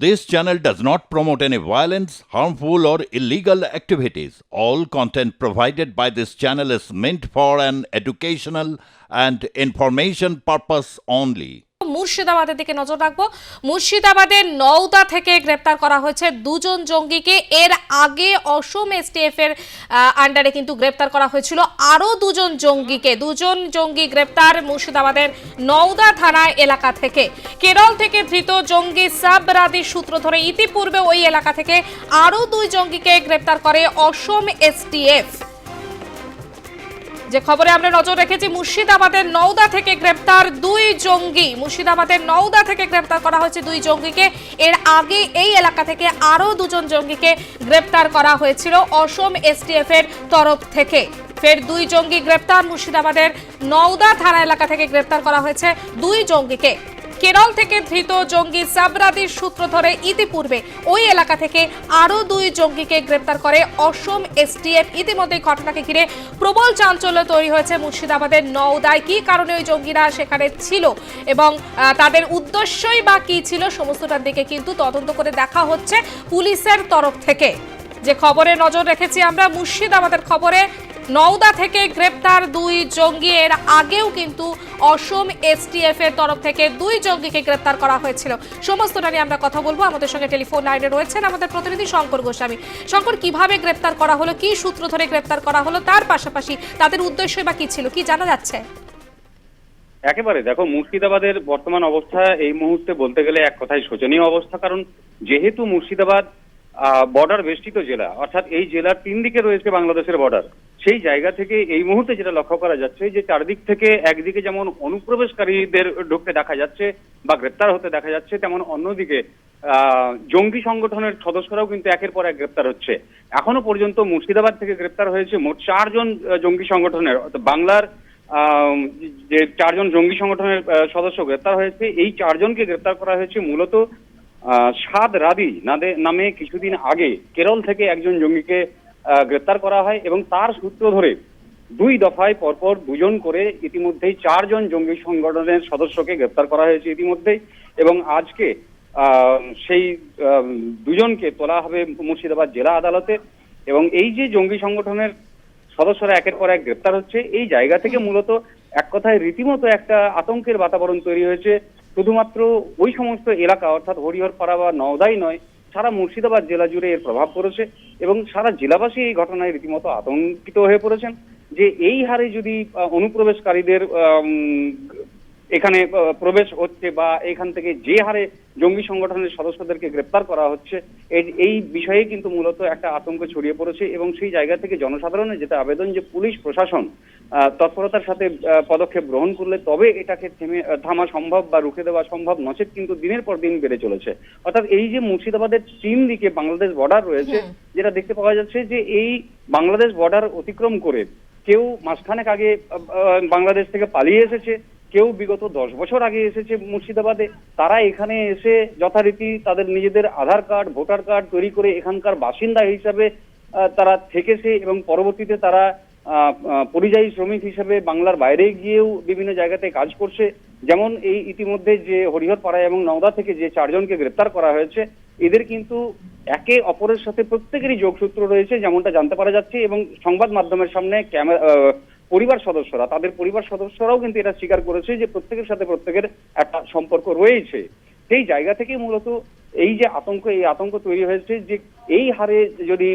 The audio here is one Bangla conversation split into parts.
This channel does not promote any violence, harmful, or illegal activities. All content provided by this channel is meant for an educational and information purpose only. মুর্শিদাবাদের দিকে নজর রাখবো। মুর্শিদাবাদের নওদা থেকে গ্রেপ্তার করা হয়েছে দুজন জঙ্গিকে। এর আগে অসম এসটিএফ এর আন্ডারে কিন্তু গ্রেপ্তার করা হয়েছিল আরো দুজন জঙ্গি গ্রেপ্তার মুর্শিদাবাদের নওদা থানা এলাকা থেকে। কেরল থেকে ধৃত জঙ্গি সাবরাদির সূত্র ধরে ইতিপূর্বে ওই এলাকা থেকে আরো দুই জঙ্গিকে গ্রেপ্তার করে অসম এসটিএফ। যে খবরে আমরা নজর রেখেছি, মুর্শিদাবাদের নওদা থেকে গ্রেপ্তার দুই জঙ্গি। মুর্শিদাবাদের নওদা থেকে গ্রেপ্তার করা হয়েছে দুই জঙ্গিকে। এর আগে এই এলাকা থেকে আরো দুজন জঙ্গিকে গ্রেপ্তার করা হয়েছিল অসম এসটিএফ এর তরফ থেকে। ফের দুই জঙ্গি গ্রেপ্তার। মুর্শিদাবাদের নওদা থানা এলাকা থেকে গ্রেপ্তার করা হয়েছে দুই জঙ্গিকে। কেরল থেকে ধৃত জঙ্গি সাবরাদির সূত্র ধরে ইতিপূর্বে ওই এলাকা থেকে আরো দুই জঙ্গিকে গ্রেপ্তার করে অসম এসটিএফ। ইতিমধ্যে ঘটনাকে ঘিরে প্রবল চাঞ্চল্য তৈরি হয়েছে মুর্শিদাবাদের নওদায়। কি কারণে ওই জঙ্গিরা সেখানে ছিল এবং তাদের উদ্দেশ্যই বা কি ছিল, সমস্তটার দিকে কিন্তু তদন্ত করে দেখা হচ্ছে পুলিশের তরফ থেকে। যে খবরে নজর রেখেছি আমরা, মুর্শিদাবাদের খবরে নওদা থেকে গ্রেপ্তার দুই জঙ্গি। এর আগেও কিন্তু অসম এসটিএফ এর তরফ থেকে দুই জঙ্গিকে গ্রেপ্তার করা হয়েছিল। সমস্তটা নিয়ে আমরা কথা বলবো। আমাদের সঙ্গে টেলিফোন লাইনে রয়েছেন আমাদের প্রতিনিধি শঙ্কর গোস্বামী। শঙ্কর, কিভাবে গ্রেপ্তার করা হলো, কি সূত্র ধরে গ্রেপ্তার করা হলো, তার পাশাপাশি তাদের উদ্দেশ্য বা কি ছিল, কি জানা যাচ্ছে? একেবারে দেখো, মুর্শিদাবাদের বর্তমান অবস্থা এই মুহূর্তে বলতে গেলে এক কথায় শোচনীয় অবস্থা। কারণ যেহেতু মুর্শিদাবাদ বর্ডার বেষ্টিত জেলা, অর্থাৎ এই জেলার তিন দিকে রয়েছে বাংলাদেশের বর্ডার। সেই জায়গা থেকে এই মুহূর্তে যেটা লক্ষ্য করা যাচ্ছে যে চারদিক থেকে একদিকে যেমন অনুপ্রবেশকারীদের ঢুকতে দেখা যাচ্ছে বা গ্রেপ্তার হতে দেখা যাচ্ছে, তেমন অন্যদিকে জঙ্গি সংগঠনের সদস্যরাও কিন্তু একের পর এক গ্রেপ্তার হচ্ছে। এখনো পর্যন্ত মুর্শিদাবাদ থেকে গ্রেপ্তার হয়েছে মোট 4 জন জঙ্গি সংগঠনের, বাংলার যে 4 জন জঙ্গি সংগঠনের সদস্য গ্রেপ্তার হয়েছে। এই 4 জনকে গ্রেপ্তার করা হয়েছে মূলত সাদরাদি নামে কিছুদিন আগে কেরল থেকে একজন জঙ্গিকে গ্রেপ্তার করা হয় এবং তার সূত্র ধরে 2 দফায় পরপর 2 জন করে ইতিমধ্যেই 4 জন জঙ্গি সংগঠনের সদস্যকে গ্রেপ্তার করা হয়েছে ইতিমধ্যেই। এবং আজকে সেই 2 জনকে তোলা হবে মুর্শিদাবাদ জেলা আদালতে। এবং এই যে জঙ্গি সংগঠনের সদস্যরা একের পর এক গ্রেপ্তার হচ্ছে, এই জায়গা থেকে মূলত এক কথায় রীতিমতো একটা আতঙ্কের বাতাবরণ তৈরি হয়েছে। শুধুমাত্র ওই সমস্ত এলাকা অর্থাৎ হরিহরপাড়া বা নওদাই নয়, সারা মুর্শিদাবাদ জেলা জুড়ে এর প্রভাব পড়েছে এবং সারা জেলাবাসী এই ঘটনায় রীতিমতো আতঙ্কিত হয়ে পড়েছেন যে এই হারে যদি অনুপ্রবেশকারীদের এখানে প্রবেশ হচ্ছে বা এখান থেকে যে হারে জঙ্গি সংগঠনের সদস্যদেরকে গ্রেপ্তার করা হচ্ছে, এই বিষয়ে কিন্তু মূলত একটা আতঙ্ক ছড়িয়ে পড়েছে। এবং সেই জায়গা থেকে জনসাধারণের যেটা আবেদন যে পুলিশ প্রশাসন তৎপরতার সাথে পদক্ষেপ গ্রহণ করলে তবে এটাকে থামা সম্ভব বা রুখে দেওয়া সম্ভব, নচেত কিন্তু দিনের পর দিন বেড়ে চলেছে। অর্থাৎ এই যে মুর্শিদাবাদের 3 দিকে বাংলাদেশ বর্ডার রয়েছে, যেটা দেখতে পাওয়া যাচ্ছে যে এই বাংলাদেশ বর্ডার অতিক্রম করে কেউ মাসখানেক আগে বাংলাদেশ থেকে পালিয়ে এসেছে, কেউ বিগত 10 বছর আগে এসেছে মুর্শিদাবাদে। তারা এখানে এসে যথারীতি তাদের নিজেদের আধার কার্ড, ভোটার কার্ড তৈরি করে এখানকার বাসিন্দা হিসাবে তারা থেকেছে এবং পরবর্তীতে তারা পরিযায়ী শ্রমিক হিসেবে বাংলার বাইরে গিয়েও বিভিন্ন জায়গাতে কাজ করছে। যেমন এই ইতিমধ্যে যে হরিহরপাড়া এবং নওদা থেকে যে 4 জনকে গ্রেপ্তার করা হয়েছে, এদের কিন্তু একে অপরের সাথে প্রত্যেকেরই যোগসূত্র রয়েছে যেমনটা জানতে পারা যাচ্ছে। এবং সংবাদ মাধ্যমের সামনে তাদের পরিবার সদস্যরাও কিন্তু এটা স্বীকার করেছে যে প্রত্যেকের সাথে প্রত্যেকের একটা সম্পর্ক রয়েছে। সেই জায়গা থেকে মূলত এই যে আতঙ্ক তৈরি হয়েছে যে এই হারে যদি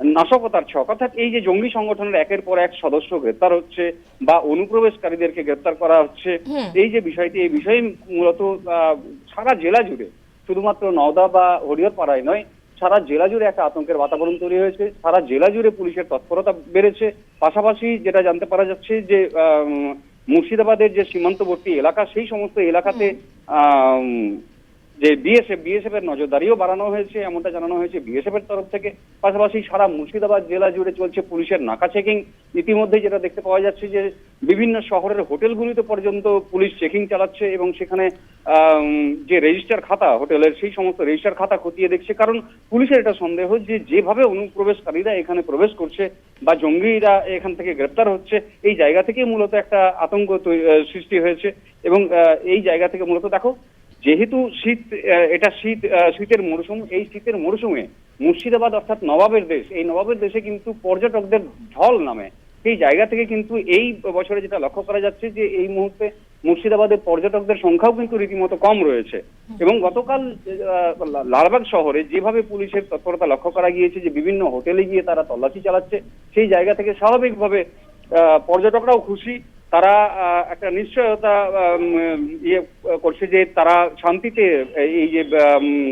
নাশকতার ছক, অর্থাৎ এই যে জঙ্গি সংগঠনের একের পর এক সদস্য গ্রেপ্তার হচ্ছে বা অনুপ্রবেশকারীদেরকে গ্রেপ্তার করা হচ্ছে, এই যে বিষয়টি, এই বিষয়ে মূলত সারা জেলা জুড়ে, শুধুমাত্র নওদা বা হরিহরপাড়ায় নয়, সারা জেলা জুড়ে একটা আতঙ্কের বাতাবরণ তৈরি হয়েছে। সারা জেলা জুড়ে পুলিশের তৎপরতা বেড়েছে। পাশাপাশি যেটা জানতে পারা যাচ্ছে যে মুর্শিদাবাদের যে সীমান্তবর্তী এলাকা, সেই সমস্ত এলাকাতে যে বিএসএফ এর নজরদারিও বাড়ানো হয়েছে, এমনটা জানানো হয়েছে বিএসএফ এর তরফ থেকে। পাশাপাশি সারা মুর্শিদাবাদ জেলা জুড়ে চলছে পুলিশের নাকা চেকিং। ইতিমধ্যে যেটা দেখতে পাওয়া যাচ্ছে যে বিভিন্ন শহরের হোটেলগুলিতে পর্যন্ত পুলিশ চেকিং চালাচ্ছে এবং সেখানে যে রেজিস্টার খাতা হোটেলের, সেই সমস্ত রেজিস্টার খাতা খতিয়ে দেখছে। কারণ পুলিশের এটা সন্দেহ যে যেভাবে অনুপ্রবেশকারীরা এখানে প্রবেশ করছে বা জঙ্গিরা এখান থেকে গ্রেপ্তার হচ্ছে, এই জায়গা থেকে মূলত একটা আতঙ্ক সৃষ্টি হয়েছে। এবং এই জায়গা থেকে মূলত দেখো যেহেতু শীতের মরশুম, এই শীতের মরশুমে মুর্শিদাবাদ অর্থাৎ নবাবের দেশ, এই নবাবের দেশে কিন্তু পর্যটকদের ঢল নামে। সেই জায়গা থেকে কিন্তু এই বছরে যেটা লক্ষ্য করা যাচ্ছে যে এই মুহূর্তে মুর্শিদাবাদের পর্যটকদের সংখ্যাও কিন্তু রীতিমতো কম রয়েছে। এবং গতকাল লালবাগ শহরে যেভাবে পুলিশের তৎপরতা লক্ষ্য করা গিয়েছে, যে বিভিন্ন হোটেলে গিয়ে তারা তল্লাশি চালাচ্ছে, সেই জায়গা থেকে স্বাভাবিকভাবে পর্যটকরাও খুশি। তারা একটা নিশ্চয়তা করছে যে তারা শান্তিতে এই যে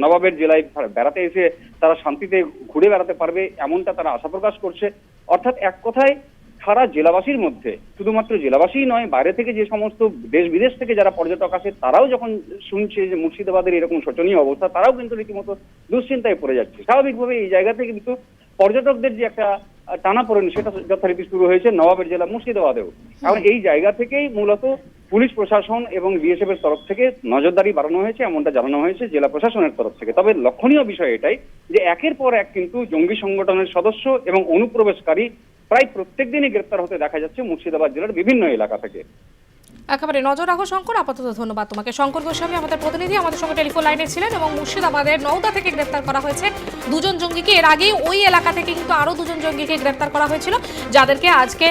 নবাবের জেলায় বেড়াতে এসে তারা শান্তিতে ঘুরে বেড়াতে পারবে, এমনটা তারা আশা প্রকাশ করছে। অর্থাৎ এক কথায় সারা জেলাবাসীর মধ্যে, শুধুমাত্র জেলাবাসীই নয়, বাইরে থেকে যে সমস্ত দেশ বিদেশ থেকে যারা পর্যটক আসে তারাও যখন শুনছে যে মুর্শিদাবাদের এরকম শোচনীয় অবস্থা, তারাও কিন্তু রীতিমতো দুশ্চিন্তায় পড়ে যাচ্ছে। স্বাভাবিকভাবে এই জায়গা থেকে কিন্তু পর্যটকদের যে একটা টানাপোড়েন, সেটা যথারীতি শুরু হয়েছে নবাবের জেলা মুর্শিদাবাদেও। কারণ এই জায়গা থেকেই মূলত পুলিশ প্রশাসন এবং বিএসএফ এর তরফ থেকে নজরদারি বাড়ানো হয়েছে, এমনটা জানানো হয়েছে জেলা প্রশাসনের তরফ থেকে। তবে লক্ষণীয় বিষয় এটাই যে একের পর এক কিন্তু জঙ্গি সংগঠনের সদস্য এবং অনুপ্রবেশকারী প্রায় প্রত্যেক দিনই গ্রেপ্তার হতে দেখা যাচ্ছে মুর্শিদাবাদ জেলার বিভিন্ন এলাকা থেকে। একেবারে নজর রাখো শঙ্কর। আপাতত ধন্যবাদ তোমাকে। শঙ্কর গোস্বামী আমাদের প্রতিনিধি, আমাদের সঙ্গে টেলিফোন লাইনে ছিলেন। এবং মুর্শিদাবাদের নওদা থেকে গ্রেপ্তার করা হয়েছে দুজন জঙ্গিকে। এর আগে ওই এলাকা থেকে কিন্তু আরো দুজন জঙ্গিকে গ্রেপ্তার করা হয়েছিল, যাদেরকে আজকে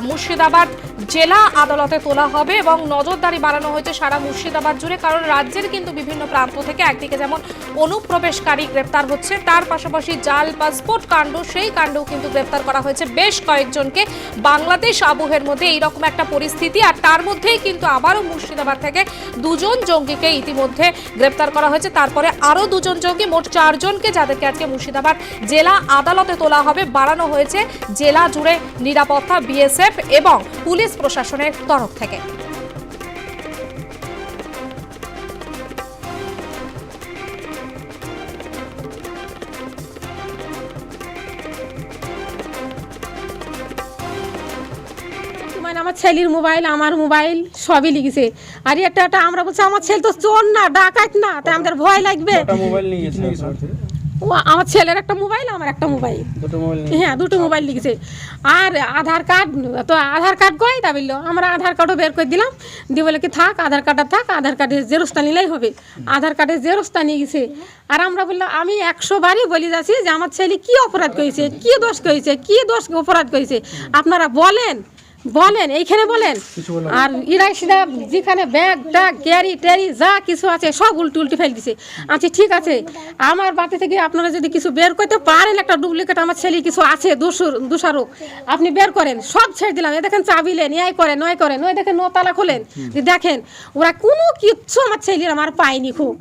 মুর্শিদাবাদ জেলা আদালতে তোলা হবে। এবং নজরদারি বাড়ানো হয়েছে সারা মুর্শিদাবাদ জুড়ে, কারণ রাজ্যের কিন্তু বিভিন্ন প্রান্ত থেকে একদিকে যেমন অনুপ্রবেশকারী গ্রেপ্তার হচ্ছে, তার পাশাপাশি জাল পাসপোর্ট কাণ্ড, সেই কাণ্ডও কিন্তু গ্রেপ্তার করা হয়েছে বেশ কয়েকজনকে। বাংলাদেশ আবহের মধ্যে এইরকম একটা পরিস্থিতি, আর তার মধ্যেই কিন্তু আবারও মুর্শিদাবাদ থেকে দুজন জঙ্গিকে ইতিমধ্যে গ্রেপ্তার করা হয়েছে। তারপরে আরো দুজন জঙ্গি, মোট 4 জনকে, যাদেরকে আজকে মুর্শিদাবাদ জেলা আদালতে তোলা হবে। বাড়ানো হয়েছে জেলা জুড়ে নিরাপত্তা বিএসএফ এবং পুলিশ প্রশাসনের তরফ থেকে। মানে আমার ছেলের মোবাইল, আমার মোবাইল সবই লিখেছে। আর এটা আমরা বলছি আমার ছেলে তো চোর না, ডাকাত না, তাই আমাদের ভয় লাগবে। ও আমার ছেলের একটা মোবাইল, আমার একটা মোবাইল, হ্যাঁ দুটো মোবাইল লিখেছে। আর আধার কার্ড, তো আধার কার্ড কই তা বললো, আমরা আধার কার্ডও বের করে দিলাম, দিয়ে বলে কি থাক আধার কার্ডটা থাক, আধার কার্ডের জেরক্সটা নিলেই হবে। আধার কার্ডের জেরক্সটা নিয়ে গেছে। আর আমরা বললাম, আমি 100 বারই বলে যাচ্ছি যে আমার ছেলে কি অপরাধ করেছে, কি দোষ করেছে, কি দোষ অপরাধ করেছে, আপনারা বলেন এইখানে বলেন। আর ইরাই সিধা যেখানে ব্যাগ ট্যাগ ক্যারি ট্যারি যা কিছু আছে সব উল্টি ফেল দিছে। আচ্ছা ঠিক আছে, আমার বাড়ি থেকে আপনারা যদি কিছু বের করতে পারেন, একটা ডুপ্লিকেট আমার ছেলে কিছু আছে দোষারোপ, আপনি বের করেন, সব ছেড়ে দিলাম। এ দেখেন চাবিলেন, এই করেন ওই করেন, ওই দেখেন 9 তালা খোলেন, দেখেন ওরা কোনো কিচ্ছু আমার ছেলের আমার পায়নি খুব।